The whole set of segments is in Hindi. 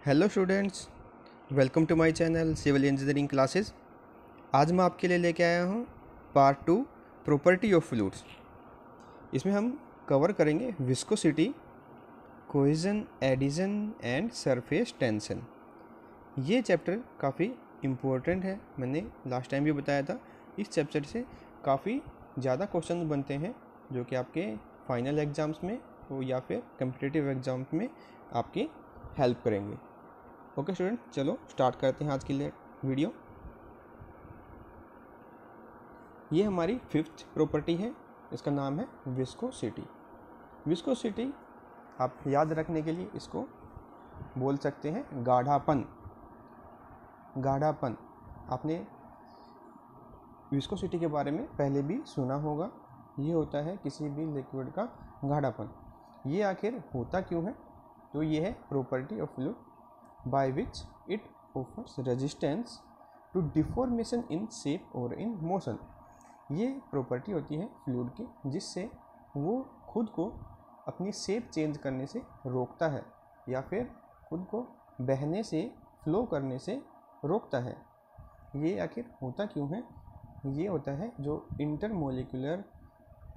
Hello students, welcome to my channel civil engineering classes. आज मैं आपके लिए लेके आया हूँ पार्ट 2 प्रॉपर्टी ऑफ फ्लूइड्स। इसमें हम कवर करेंगे viscosity, cohesion, adhesion and surface tension. ये चैप्टर काफ़ी इम्पोर्टेंट है। मैंने लास्ट टाइम भी बताया था, इस चैप्टर से काफ़ी ज़्यादा क्वेश्चन बनते हैं जो कि आपके फाइनल एग्ज़ाम्स में हो या फिर कम्पिटिटिव एग्ज़ाम्स में आपकी हेल्प करेंगे। ओके स्टूडेंट, चलो स्टार्ट करते हैं आज के लिए वीडियो। ये हमारी फिफ्थ प्रॉपर्टी है, इसका नाम है विस्कोसिटी। विस्कोसिटी आप याद रखने के लिए इसको बोल सकते हैं गाढ़ापन। गाढ़ापन, आपने विस्कोसिटी के बारे में पहले भी सुना होगा। ये होता है किसी भी लिक्विड का गाढ़ापन। ये आखिर होता क्यों है? तो ये है property of fluid by which it offers resistance to deformation in shape or in motion। ये प्रॉपर्टी होती है फ्लूइड की जिससे वो खुद को अपनी शेप चेंज करने से रोकता है या फिर खुद को बहने से, फ्लो करने से रोकता है। ये आखिर होता क्यों है? ये होता है जो इंटरमोलिकुलर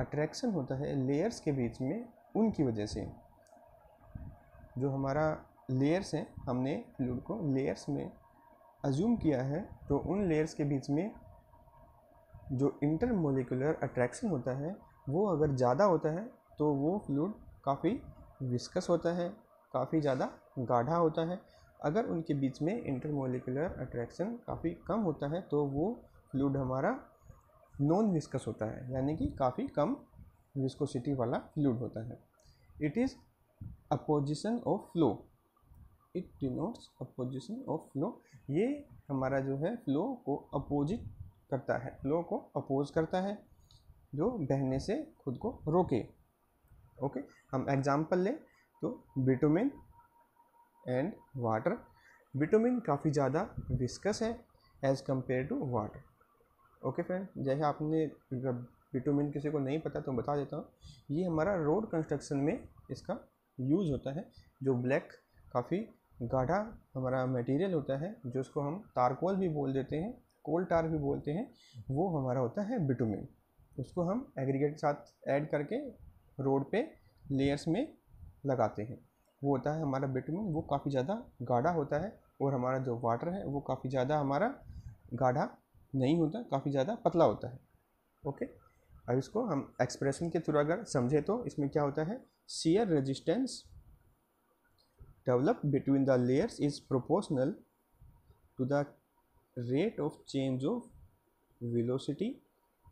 अट्रैक्शन होता है लेयर्स के बीच में, उनकी वजह से। जो हमारा लेयर्स हैं, हमने फ्लूइड को लेयर्स में अज्यूम किया है, तो उन लेयर्स के बीच में जो इंटरमोलिकुलर अट्रैक्शन होता है वो अगर ज़्यादा होता है तो वो फ्लूइड काफ़ी विस्कस होता है, काफ़ी ज़्यादा गाढ़ा होता है। अगर उनके बीच में इंटरमोलिकुलर अट्रैक्शन काफ़ी कम होता है तो वो फ्लूइड हमारा नॉन विस्कस होता है, यानी कि काफ़ी कम विस्कोसिटी वाला फ्लूइड होता है। It is opposition of flow, it denotes opposition of flow. ये हमारा जो है फ्लो को अपोजिट करता है, फ्लो को अपोज करता है, जो बहने से खुद को रोके। ओके, हम एग्जांपल लें तो बिटुमिन एंड वाटर। बिटुमिन काफ़ी ज़्यादा विस्कस है as compare to water. Okay friend, जैसे आपने बिटुमिन किसी को नहीं पता तो बता देता हूँ। ये हमारा रोड कंस्ट्रक्शन में इसका यूज़ होता है। जो ब्लैक काफ़ी गाढ़ा हमारा मटेरियल होता है, जो उसको हम तारकोल भी बोल देते हैं, कोल टार भी बोलते हैं, वो हमारा होता है बिटुमिन। उसको हम एग्रीगेट के साथ ऐड करके रोड पे लेयर्स में लगाते हैं, वो होता है हमारा बिटुमिन। वो काफ़ी ज़्यादा गाढ़ा होता है। और हमारा जो वाटर है वो काफ़ी ज़्यादा हमारा गाढ़ा नहीं होता, काफ़ी ज़्यादा पतला होता है। ओके, अब इसको हम एक्सप्रेशन के थ्रू अगर समझे तो इसमें क्या होता है, shear resistance developed between the layers is proportional to the rate of change of velocity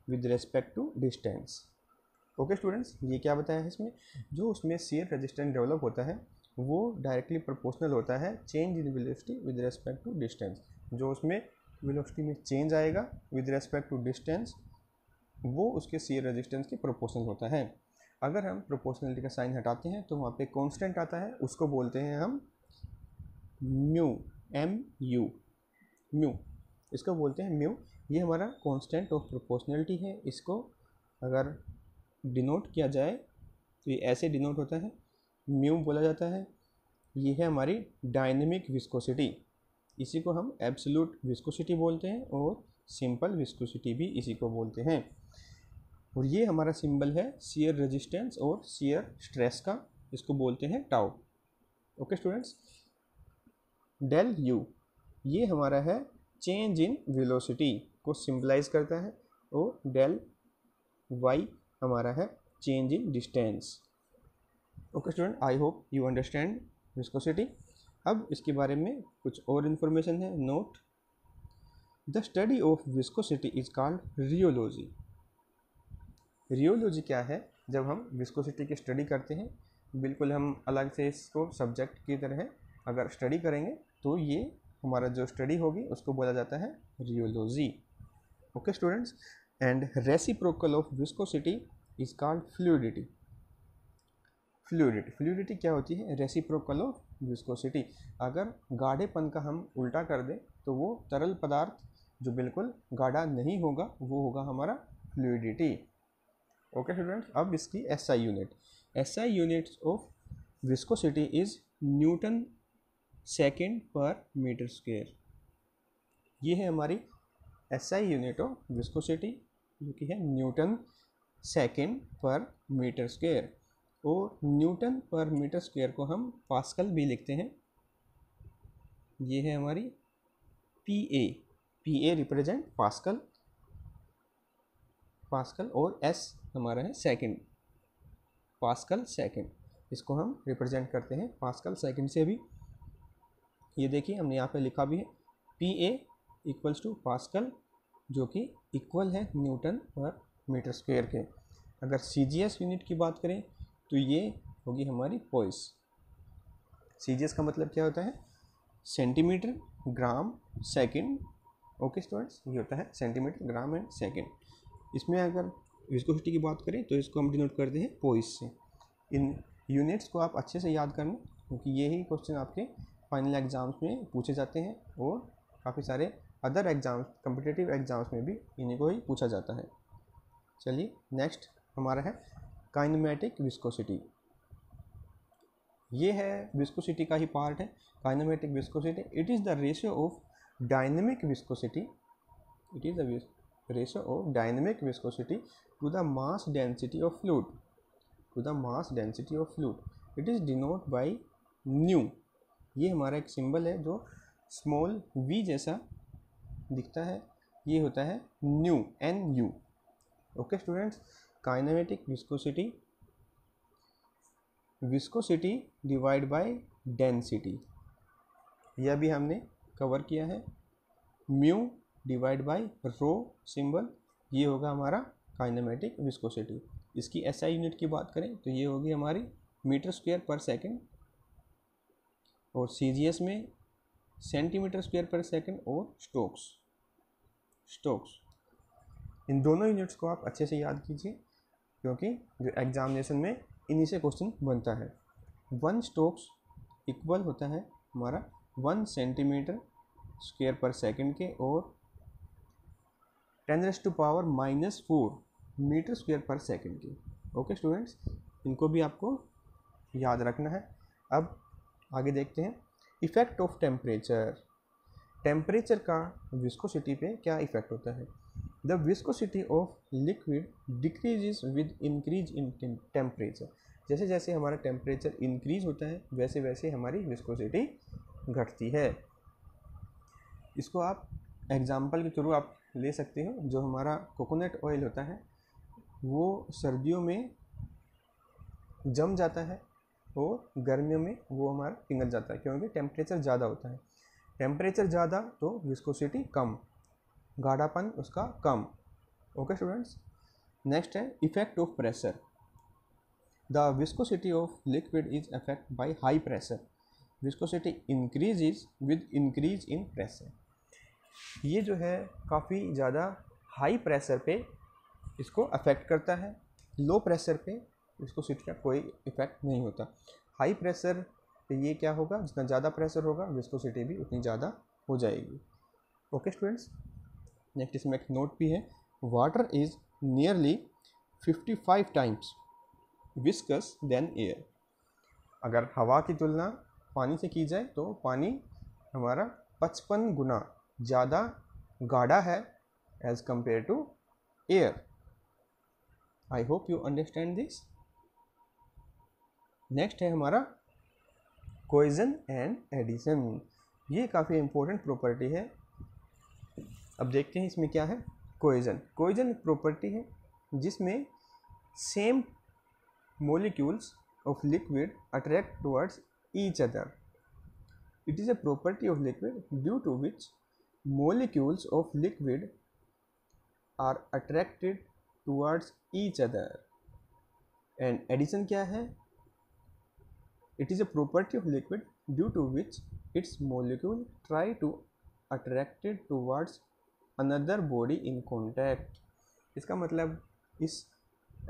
with respect to distance। Okay students, ये क्या बताया है इसमें? जो उसमें shear resistance डेवलप होता है वो डायरेक्टली प्रोपोर्शनल होता है change in velocity with respect to distance. जो उसमें वेलोसिटी में चेंज आएगा विद रेस्पेक्ट टू डिस्टेंस, वो उसके shear रेजिस्टेंस के प्रोपोर्शनल होता है। अगर हम प्रोपोर्शनलिटी का साइन हटाते हैं तो वहाँ पे कांस्टेंट आता है, उसको बोलते हैं हम म्यू, MU, म्यू, इसको बोलते हैं म्यू। ये हमारा कांस्टेंट ऑफ प्रोपोर्शनलिटी है। इसको अगर डिनोट किया जाए तो ये ऐसे डिनोट होता है, म्यू बोला जाता है। ये है हमारी डायनेमिक विस्कोसिटी, इसी को हम एब्सोल्यूट विस्कोसिटी बोलते हैं और सिंपल विस्कोसिटी भी इसी को बोलते हैं। और ये हमारा सिंबल है शियर रेजिस्टेंस और शियर स्ट्रेस का, इसको बोलते हैं tau. Okay students, del u ये हमारा है चेंज इन वेलोसिटी को सिंबलाइज करता है, और डेल वाई हमारा है change in distance. Okay student, I hope you understand viscosity. अब इसके बारे में कुछ और इन्फॉर्मेशन है। Note, the study of viscosity is called rheology. Rheology क्या है? जब हम विस्कोसिटी की स्टडी करते हैं, बिल्कुल हम अलग से इसको सब्जेक्ट की तरह अगर स्टडी करेंगे तो ये हमारा जो स्टडी होगी उसको बोला जाता है rheology. Okay students, and reciprocal of viscosity is called fluidity. Fluidity क्या होती है? Reciprocal of viscosity. अगर गाढ़ेपन का हम उल्टा कर दें तो वो तरल पदार्थ जो बिल्कुल गाढ़ा नहीं होगा वो होगा हमारा फ्लूइडिटी। ओके स्टूडेंट्स, अब इसकी SI unit. SI units of viscosity is Newton second पर मीटर स्क्वायर। ये है हमारी SI यूनिट ऑफ विस्कोसिटी, जो कि है न्यूटन सेकेंड पर मीटर स्क्वायर। और न्यूटन पर मीटर स्क्वायर को हम पास्कल भी लिखते हैं। ये है हमारी PA रिप्रेजेंट पास्कल, और S हमारा है सेकेंड, पास्कल सेकेंड। इसको हम रिप्रेजेंट करते हैं पास्कल सेकेंड से भी। ये देखिए हमने यहाँ पे लिखा भी है PA इक्वल्स टू पास्कल, जो कि इक्वल है न्यूटन पर मीटर स्क्वायर के। अगर CGS यूनिट की बात करें तो ये होगी हमारी पोइस। CGS का मतलब क्या होता है? Centimetre gram second. Okay students, ये होता है सेंटीमीटर ग्राम एंड सेकेंड। इसमें अगर विस्कोसिटी की बात करें तो इसको हम डिनोट करते हैं पोइस से। इन यूनिट्स को आप अच्छे से याद करना, क्योंकि यही क्वेश्चन आपके फाइनल एग्जाम्स में पूछे जाते हैं और काफ़ी सारे अदर एग्जाम्स, कम्पिटिटिव एग्जाम्स में भी इन्हीं को ही पूछा जाता है। चलिए नेक्स्ट हमारा है काइनेमेटिक विस्कोसिटी। ये है विस्कोसिटी का ही पार्ट है, kinematic viscosity. It is the ratio of dynamic viscosity, it is the ratio of dynamic viscosity to the mass density of fluid, to the mass density of fluid. It is denote by nu. ये हमारा एक सिंबल है जो स्मॉल v जैसा दिखता है, ये होता है nu, NU। Okay students, kinematic viscosity, viscosity divide by density, यह भी हमने कवर किया है। Mu divide by rho symbol, ये होगा हमारा काइनेमेटिक विस्कोसिटी। इसकी SI यूनिट की बात करें तो ये होगी हमारी मीटर स्क्वायर पर सेकेंड, और CGS में सेंटीमीटर स्क्वायर पर सेकेंड और स्टोक्स। इन दोनों यूनिट्स को आप अच्छे से याद कीजिए, क्योंकि जो एग्जामिनेशन में इन्हीं से क्वेश्चन बनता है। 1 स्टोक्स इक्वल होता है हमारा 1 सेंटीमीटर स्क्वायर पर सेकेंड के, और 10⁻⁻⁴ मीटर स्क्वायर पर सेकेंड के। ओके स्टूडेंट्स, इनको भी आपको याद रखना है। अब आगे देखते हैं इफ़ेक्ट ऑफ टेम्परेचर। टेम्परेचर का विस्कोसिटी पे क्या इफ़ेक्ट होता है? The viscosity of liquid decreases with increase in temperature. जैसे जैसे हमारा टेम्परेचर इंक्रीज होता है वैसे वैसे हमारी विस्कोसिटी घटती है। इसको आप एग्जाम्पल के थ्रू आप ले सकते हो। जो हमारा कोकोनट ऑयल होता है वो सर्दियों में जम जाता है और गर्मियों में वो हमारा पिघल जाता है, क्योंकि टेम्परेचर ज़्यादा होता है। टेम्परेचर ज़्यादा तो विस्कोसिटी कम, गाढ़ापन उसका कम। ओके स्टूडेंट्स, नेक्स्ट है effect of pressure. The viscosity of liquid is affect by high pressure. Viscosity increases with increase in pressure. ये जो है काफ़ी ज़्यादा हाई प्रेशर पे इसको अफेक्ट करता है, लो प्रेशर पे विस्कोसिटी का कोई इफेक्ट नहीं होता। हाई प्रेशर पे ये क्या होगा, जितना ज़्यादा प्रेशर होगा विस्कोसिटी भी उतनी ज़्यादा हो जाएगी। ओके स्टूडेंट्स, नेक्स्ट इसमें एक नोट भी है। Water is nearly 55 times viscous than air. अगर हवा की तुलना पानी से की जाए तो पानी हमारा 55 गुना ज़्यादा गाढ़ा है as compare to air. I hope you understand this. Next है हमारा कोहेजन एंड एडिशन। ये काफ़ी इंपॉर्टेंट प्रॉपर्टी है। अब देखते हैं इसमें क्या है। कोहेजन प्रॉपर्टी है जिसमें same molecules of liquid attract towards each other. It is a property of liquid due to which molecules of liquid are attracted towards each other. And addition क्या है? It is a property of liquid due to which its molecule try to attracted towards another body in contact. इसका मतलब इस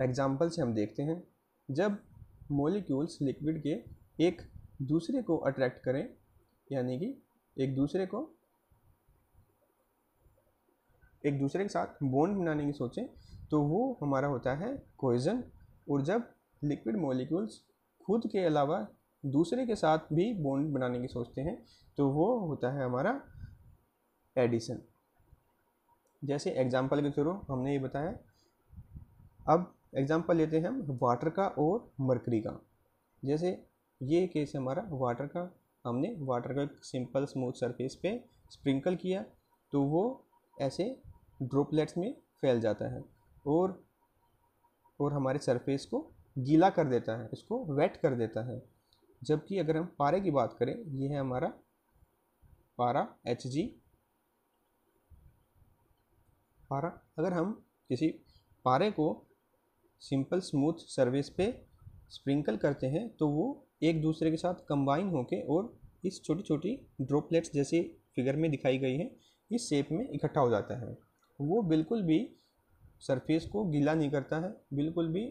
एग्जाम्पल से हम देखते हैं, जब मॉलिक्यूल्स लिक्विड के एक दूसरे को अट्रैक्ट करें, यानी कि एक दूसरे के साथ बॉन्ड बनाने की सोचें, तो वो हमारा होता है कोहेजन। और जब लिक्विड मॉलिक्यूल्स खुद के अलावा दूसरे के साथ भी बॉन्ड बनाने की सोचते हैं तो वो होता है हमारा एडिशन। जैसे एग्जाम्पल के थ्रू हमने ये बताया। अब एग्जाम्पल लेते हैं हम वाटर का और मरकरी का। जैसे ये केस है हमारा वाटर का, हमने वाटर का एक सिंपल स्मूथ सरफेस पे स्प्रिंकल किया तो वो ऐसे ड्रॉपलेट्स में फैल जाता है और हमारे सरफेस को गीला कर देता है, इसको वेट कर देता है। जबकि अगर हम पारे की बात करें, ये है हमारा पारा Hg। पारा, अगर हम किसी पारे को सिंपल स्मूथ सरफेस पे स्प्रिंकल करते हैं तो वो एक दूसरे के साथ कंबाइन होके और इस छोटी छोटी ड्रॉपलेट्स जैसे फिगर में दिखाई गई है इस शेप में इकट्ठा हो जाता है। वो बिल्कुल भी सरफेस को गीला नहीं करता है, बिल्कुल भी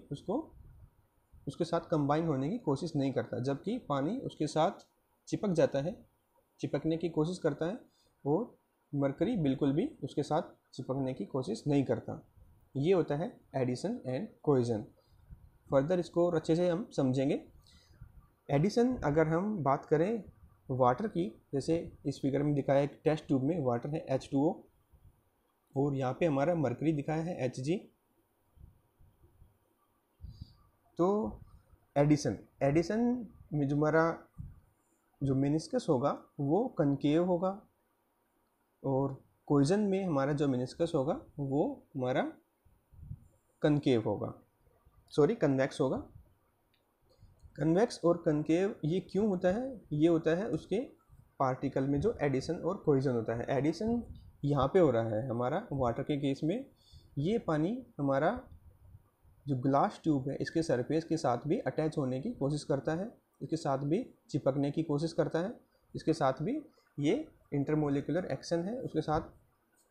उसके साथ कंबाइन होने की कोशिश नहीं करता, जबकि पानी उसके साथ चिपक जाता है, चिपकने की कोशिश करता है और मरकरी बिल्कुल भी उसके साथ चिपकने की कोशिश नहीं करता। ये होता है एडिशन एंड कोहेजन। फर्दर इसको और अच्छे से हम समझेंगे। एडिशन अगर हम बात करें वाटर की, जैसे इस फिगर में दिखाया है टेस्ट ट्यूब में वाटर है H2O और यहाँ पे हमारा मरकरी दिखाया है Hg। तो एडिशन में जो हमारा जो मेनिस्कस होगा वो कनकेव होगा और कोहेजन में हमारा जो मेनिस्कस होगा वो हमारा कनकेव होगा, सॉरी कन्वेक्स होगा। कन्वेक्स और कनकेव ये क्यों होता है? ये होता है उसके पार्टिकल में जो एडिशन और कोहेजन होता है। एडिशन यहाँ पे हो रहा है हमारा वाटर के केस में, ये पानी हमारा जो ग्लास ट्यूब है इसके सरफेस के साथ भी अटैच होने की कोशिश करता है, इसके साथ भी चिपकने की कोशिश करता है, इसके साथ भी ये इंटरमोलिकुलर एक्शन है उसके साथ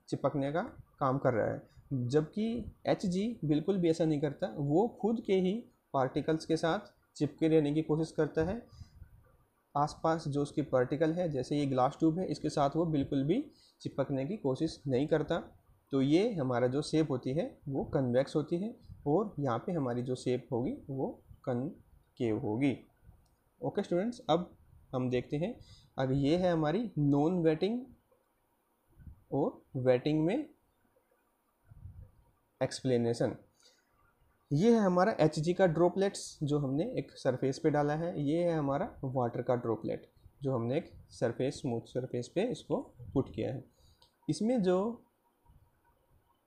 चिपकने का काम कर रहा है। जबकि Hg बिल्कुल भी ऐसा नहीं करता, वो खुद के ही पार्टिकल्स के साथ चिपके रहने की कोशिश करता है। आसपास जो उसके पार्टिकल है, जैसे ये ग्लास ट्यूब है, इसके साथ वो बिल्कुल भी चिपकने की कोशिश नहीं करता। तो ये हमारा जो शेप होती है वो कन्वेक्स होती है और यहाँ पे हमारी जो शेप होगी वो कनकेव होगी। ओके स्टूडेंट्स, अब हम देखते हैं। अब ये है हमारी नॉन वेटिंग और वेटिंग में एक्सप्लेनेशन। ये है हमारा Hg का ड्रॉपलेट्स जो हमने एक सरफेस पे डाला है। ये है हमारा वाटर का ड्रॉपलेट जो हमने एक सरफेस स्मूथ सरफेस पे इसको पुट किया है। इसमें जो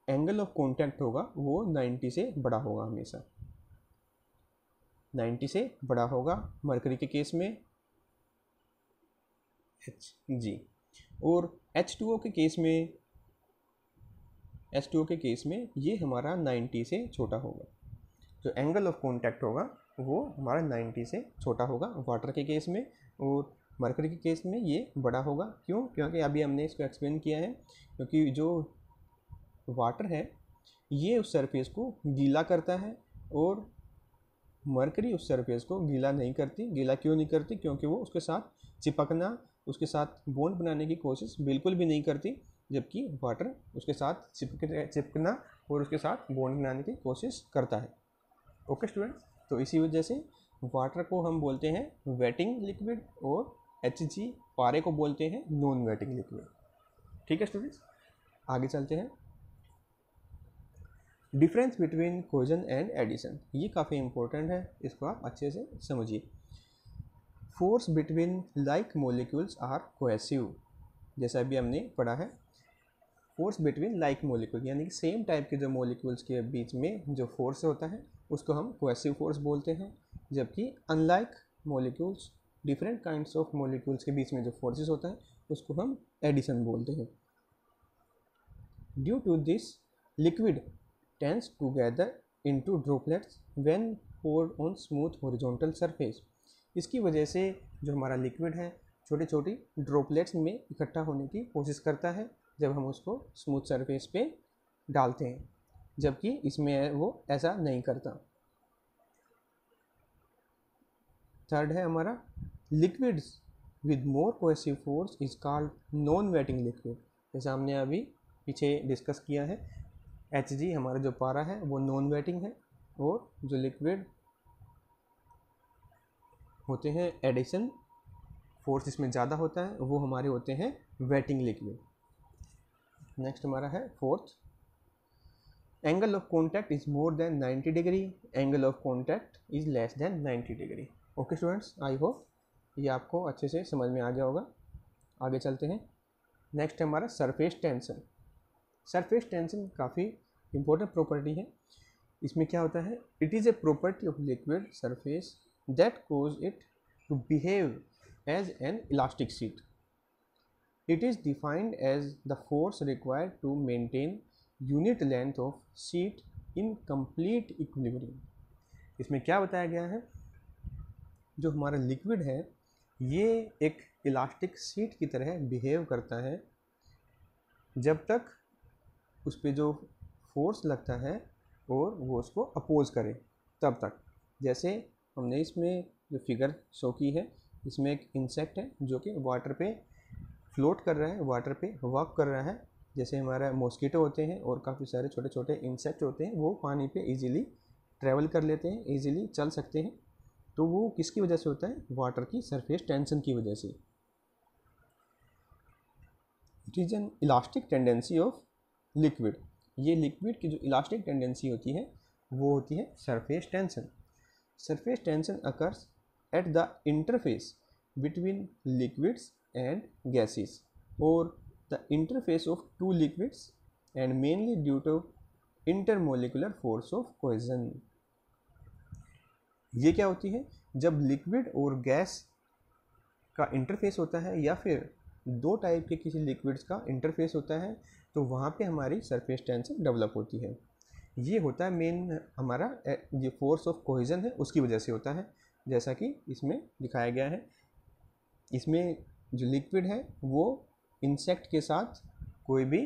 एंगल ऑफ कांटेक्ट होगा वो 90 से बड़ा होगा, हमेशा 90 से बड़ा होगा मरकरी के केस में Hg, और H2O के केस में ये हमारा 90 से छोटा होगा। जो एंगल ऑफ कांटेक्ट होगा वो हमारा 90 से छोटा होगा वाटर के केस में, और मरकरी के केस में ये बड़ा होगा। क्यों? क्योंकि अभी हमने इसको एक्सप्लेन किया है, क्योंकि जो वाटर है ये उस सरफेस को गीला करता है और मरकरी उस सरफेस को गीला नहीं करती। गीला क्यों नहीं करती? क्योंकि वो उसके साथ चिपकना, उसके साथ बॉन्ड बनाने की कोशिश बिल्कुल भी नहीं करती, जबकि वाटर उसके साथ चिपकना और उसके साथ बॉन्ड बनाने की कोशिश करता है। ओके स्टूडेंट्स, तो इसी वजह से वाटर को हम बोलते हैं वेटिंग लिक्विड और Hg पारे को बोलते हैं नॉन वेटिंग लिक्विड। ठीक है स्टूडेंट्स, आगे चलते हैं। Difference between cohesion and adhesion, ये काफ़ी इंपॉर्टेंट है, इसको आप अच्छे से समझिए। Force between like molecules are cohesive, जैसा अभी हमने पढ़ा है। फोर्स बिटवीन लाइक मॉलिक्यूल यानी कि सेम टाइप के जो मॉलिक्यूल्स के बीच में जो फोर्स होता है उसको हम कोहेसिव फोर्स बोलते हैं। जबकि unlike molecules, different kinds of molecules के बीच में जो फोर्सेस होता है उसको हम एडिशन बोलते हैं। Due to this liquid tends to gather into droplets when poured on smooth horizontal surface. इसकी वजह से जो हमारा लिक्विड है छोटी छोटी ड्रॉपलेट्स में इकट्ठा होने की कोशिश करता है जब हम उसको स्मूथ सरफेस पे डालते हैं, जबकि इसमें वो ऐसा नहीं करता। थर्ड है हमारा liquids with more cohesive force is called non waiting liquid. जैसा हमने अभी पीछे डिस्कस किया है, Hg हमारा जो पारा है वो नॉन वेटिंग है और जो लिक्विड होते हैं एडिशन, फोर्स इसमें ज़्यादा होता है, वो हमारे होते हैं वेटिंग लिक्विड। नेक्स्ट हमारा है fourth, angle of contact is more than 90 degree, angle of contact is less than 90 degree. Okay students, I hope ये आपको अच्छे से समझ में आ गया होगा। आगे चलते हैं। नेक्स्ट है हमारा सरफेस टेंशन। सरफेस टेंशन काफ़ी इंपॉर्टेंट प्रॉपर्टी है। इसमें क्या होता है, it is a property of liquid surface that cause it to behave as an elastic sheet. It is defined as the force required to maintain unit length of sheet in complete equilibrium. इसमें क्या बताया गया है, जो हमारा लिक्विड है ये एक इलास्टिक शीट की तरह बिहेव करता है जब तक उस पर जो फोर्स लगता है और वो उसको अपोज करे तब तक। जैसे हमने इसमें जो फिगर शो की है, इसमें एक इंसेक्ट है जो कि वाटर पे फ्लोट कर रहा है, वाटर पे वॉक कर रहा है। जैसे हमारा मॉस्किटो होते हैं और काफ़ी सारे छोटे छोटे इंसेक्ट होते हैं, वो पानी पे इजीली ट्रैवल कर लेते हैं, इजीली चल सकते हैं। तो वो किसकी वजह से होता है, वाटर की सरफेस टेंशन की वजह से। It is an elastic tendency of liquid. ये लिक्विड की जो इलास्टिक टेंडेंसी होती है वो होती है surface tension. Surface tension occurs at the interface between liquids and gases और the interface of two liquids and mainly due to intermolecular force of cohesion. ये क्या होती है, जब लिक्विड और गैस का इंटरफेस होता है या फिर दो टाइप के किसी लिक्विड्स का इंटरफेस होता है तो वहाँ पे हमारी सरफेस टेंशन डेवलप होती है। ये होता है मेन हमारा जो फोर्स ऑफ कोहेजन है उसकी वजह से होता है, जैसा कि इसमें दिखाया गया है। इसमें जो लिक्विड है वो इंसेक्ट के साथ कोई भी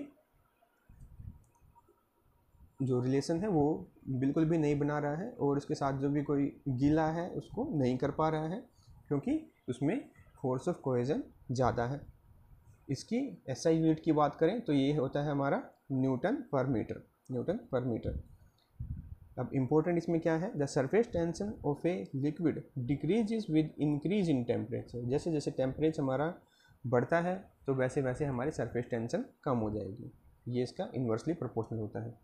जो रिलेशन है वो बिल्कुल भी नहीं बना रहा है और उसके साथ जो भी कोई गीला है उसको नहीं कर पा रहा है, क्योंकि उसमें फोर्स ऑफ कोहेजन ज़्यादा है। इसकी एसआई यूनिट की बात करें तो ये होता है हमारा न्यूटन पर मीटर, न्यूटन पर मीटर। अब इम्पोर्टेंट इसमें क्या है, the surface tension of a liquid decreases with increase in temperature. जैसे जैसे टेम्परेचर हमारा बढ़ता है तो वैसे वैसे हमारी सरफेस टेंशन कम हो जाएगी। ये इसका इन्वर्सली प्रोपोर्शनल होता है।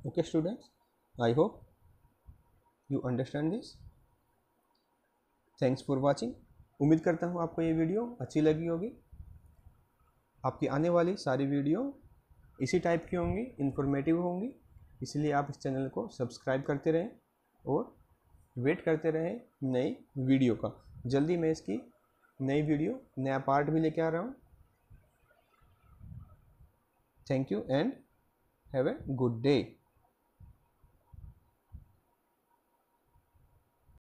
Okay students, I hope you understand this. Thanks for watching. उम्मीद करता हूँ आपको ये वीडियो अच्छी लगी होगी। आपकी आने वाली सारी वीडियो इसी टाइप की होंगी, इन्फॉर्मेटिव होंगी, इसलिए आप इस चैनल को सब्सक्राइब करते रहें और वेट करते रहें नई वीडियो का। जल्दी मैं इसकी नई वीडियो, नया पार्ट भी लेके आ रहा हूँ। Thank you and have a good day.